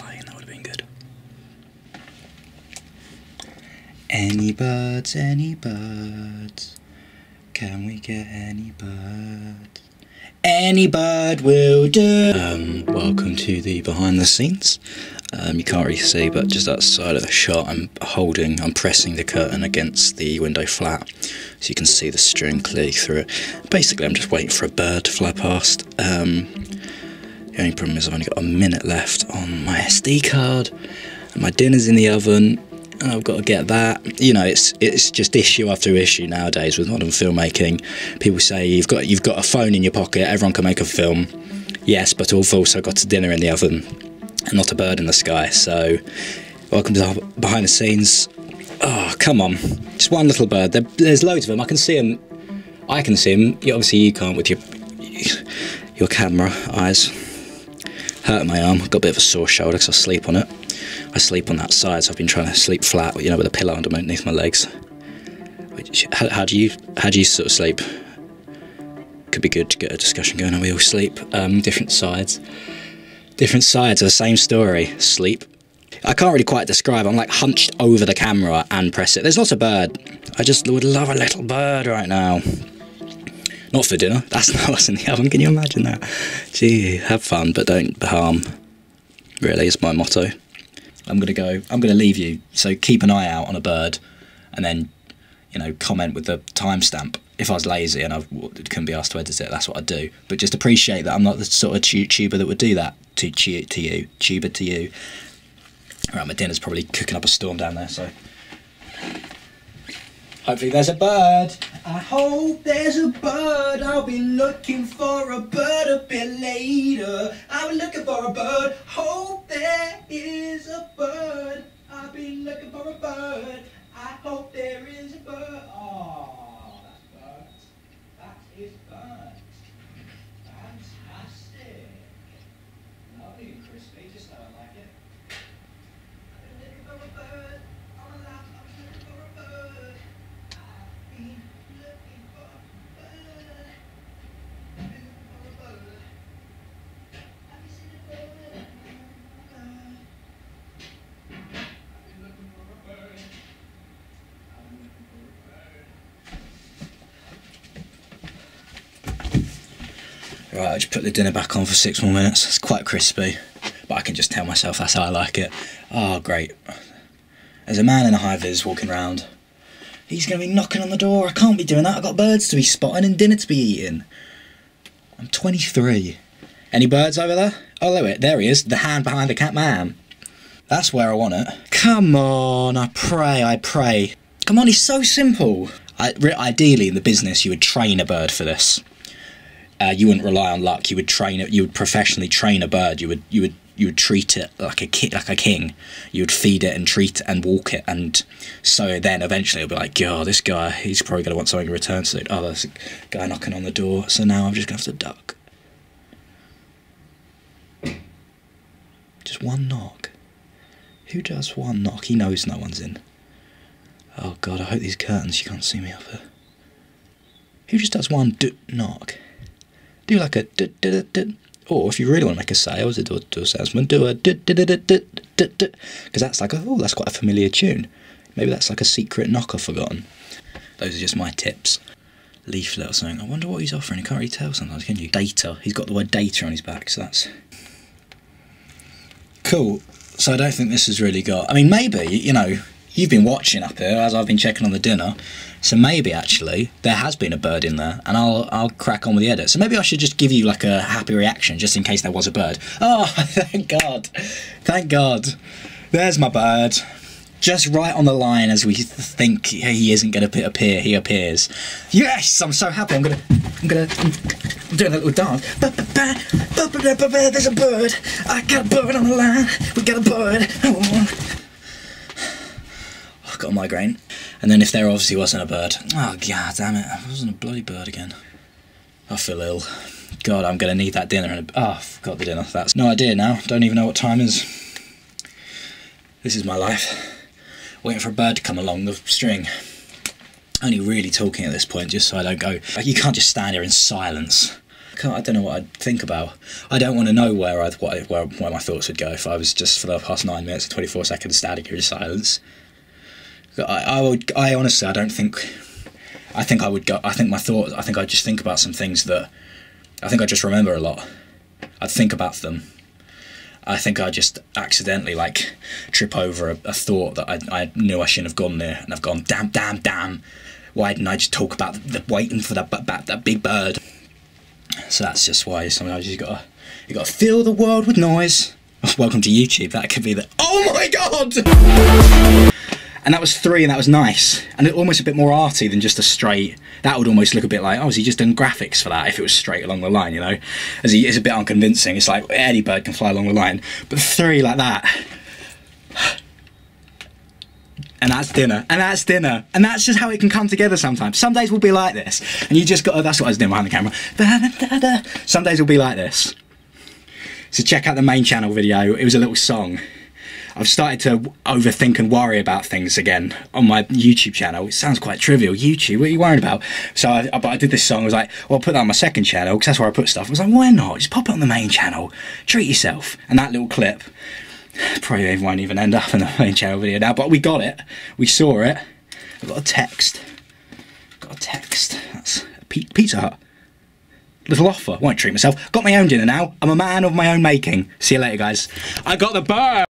flying, that would have been good. Any birds, any birds? Can we get any birds? Any bird will do. Welcome to the behind the scenes. You can't really see, but just outside of the shot, I'm pressing the curtain against the window flat, so you can see the string clearly through it. Basically, I'm just waiting for a bird to fly past. The only problem is I've only got a minute left on my SD card, and my dinner's in the oven, and I've got to get that. You know, it's just issue after issue nowadays with modern filmmaking. People say you've got a phone in your pocket, everyone can make a film. Yes, but we've also got a dinner in the oven and not a bird in the sky. So, welcome to the behind the scenes. Oh, come on, just one little bird. There's loads of them. I can see them. I can see them. Obviously, you can't with your camera eyes. Hurt my arm. I've got a bit of a sore shoulder because I sleep on it. I sleep on that side, so I've been trying to sleep flat, you know, with a pillow underneath my legs. How do you sort of sleep? Could be good to get a discussion going on. We all sleep. Different sides of the same story. Sleep. I can't really quite describe. I'm like hunched over the camera and press it. There's not a bird. I just would love a little bird right now. Not for dinner. That's not what's in the oven. Can you imagine that? Gee, have fun, but don't harm. Really, is my motto. I'm gonna leave you. So keep an eye out on a bird, and then, you know, comment with the timestamp. If I was lazy and I couldn't be asked to edit it, that's what I'd do. But just appreciate that I'm not the sort of tuber that would do that to you. Alright, my dinner's probably cooking up a storm down there, so hopefully there's a bird. I hope there's a bird. I'll be looking for a bird a bit later. I'll be looking for a bird. Hope there is a bird. I'll be looking for a bird. I hope there is a bird. Oh, that's birds. That is birds. Fantastic. Lovely and crispy, just how I like it. I've been looking for a bird. On a lap, I'm looking for a bird. I've been looking for a bird. I've been looking for a bird. Have you seen a bird? I've been looking for a bird. Right, I just put the dinner back on for 6 more minutes. It's quite crispy, but I can just tell myself that's how I like it. Oh, great. There's a man in a high-vis walking around. He's going to be knocking on the door. I can't be doing that. I've got birds to be spotting and dinner to be eating. I'm 23. Any birds over there? Oh, there he is. The hand behind the cat man. That's where I want it. Come on, I pray. Come on, it's so simple. Ideally, in the business, you would train a bird for this. You wouldn't rely on luck. You would train it. You would professionally train a bird. You would treat it like a king. You would feed it and treat it and walk it, and so then eventually it'll be like, oh, this guy, he's probably going to want something in return soon. Oh, there's a guy knocking on the door. So now I'm just going to have to duck. Just one knock. Who does one knock? He knows no one's in. Oh God, I hope these curtains, you can't see me up here. Who just does one knock? Do like a or if you really want to make a sale as a door salesman, do a because that's like that's quite a familiar tune. Maybe that's like a secret knock I've forgotten. Those are just my tips. Leaflet or something. I wonder what he's offering. You can't really tell sometimes, can you? Data. He's got the word data on his back, so that's cool. So I don't think this has really got. I mean, maybe, you know, you've been watching up here as I've been checking on the dinner, so maybe actually there has been a bird in there, and I'll crack on with the edit. So maybe I should just give you like a happy reaction just in case there was a bird. Oh, thank God. Thank God. There's my bird. Just right on the line as we think he isn't going to appear, he appears. Yes, I'm so happy. I'm doing a little dance. There's a bird. I got a bird on the line. We got a bird. Oh, I've got a migraine. And then if there obviously wasn't a bird. Oh, God damn it. It wasn't a bloody bird again. I feel ill. God, I'm going to need that dinner. I forgot the dinner. That's no idea now. Don't even know what time is. This is my life. Waiting for a bird to come along the string. Only really talking at this point just so I don't go. Like, you can't just stand here in silence. I don't know what I'd think about. I don't want to know where my thoughts would go if I was just for the past 9 minutes and 24 seconds standing here in silence. I honestly, I don't think. I think I would go. I think I'd just think about some things that I think I just remember a lot. I'd think about them. I think I just accidentally like trip over a thought that I knew I shouldn't have gone near, and I've gone damn. Why didn't I just talk about the waiting for that big bird? So that's just why sometimes you gotta fill the world with noise. Welcome to YouTube. That could be the. Oh my god! And that was 3, and that was nice, and almost a bit more arty than just a straight. That would almost look a bit like, oh, has he just done graphics for that? If it was straight along the line, you know, as he is a bit unconvincing. It's like any bird can fly along the line, but 3 like that, and that's dinner, and that's dinner, and that's just how it can come together sometimes. Some days will be like this, and you just got. That's what I was doing behind the camera. Some days will be like this. So check out the main channel video. It was a little song. I've started to overthink and worry about things again on my YouTube channel. It sounds quite trivial. YouTube, what are you worried about? So I did this song. I was like, well, I'll put that on my second channel because that's where I put stuff. I was like, why not? Just pop it on the main channel. Treat yourself. And that little clip probably won't even end up in the main channel video now, but we got it. We saw it. I got a text. That's a Pizza Hut. Little offer. Won't treat myself. Got my own dinner now. I'm a man of my own making. See you later, guys. I got the bird.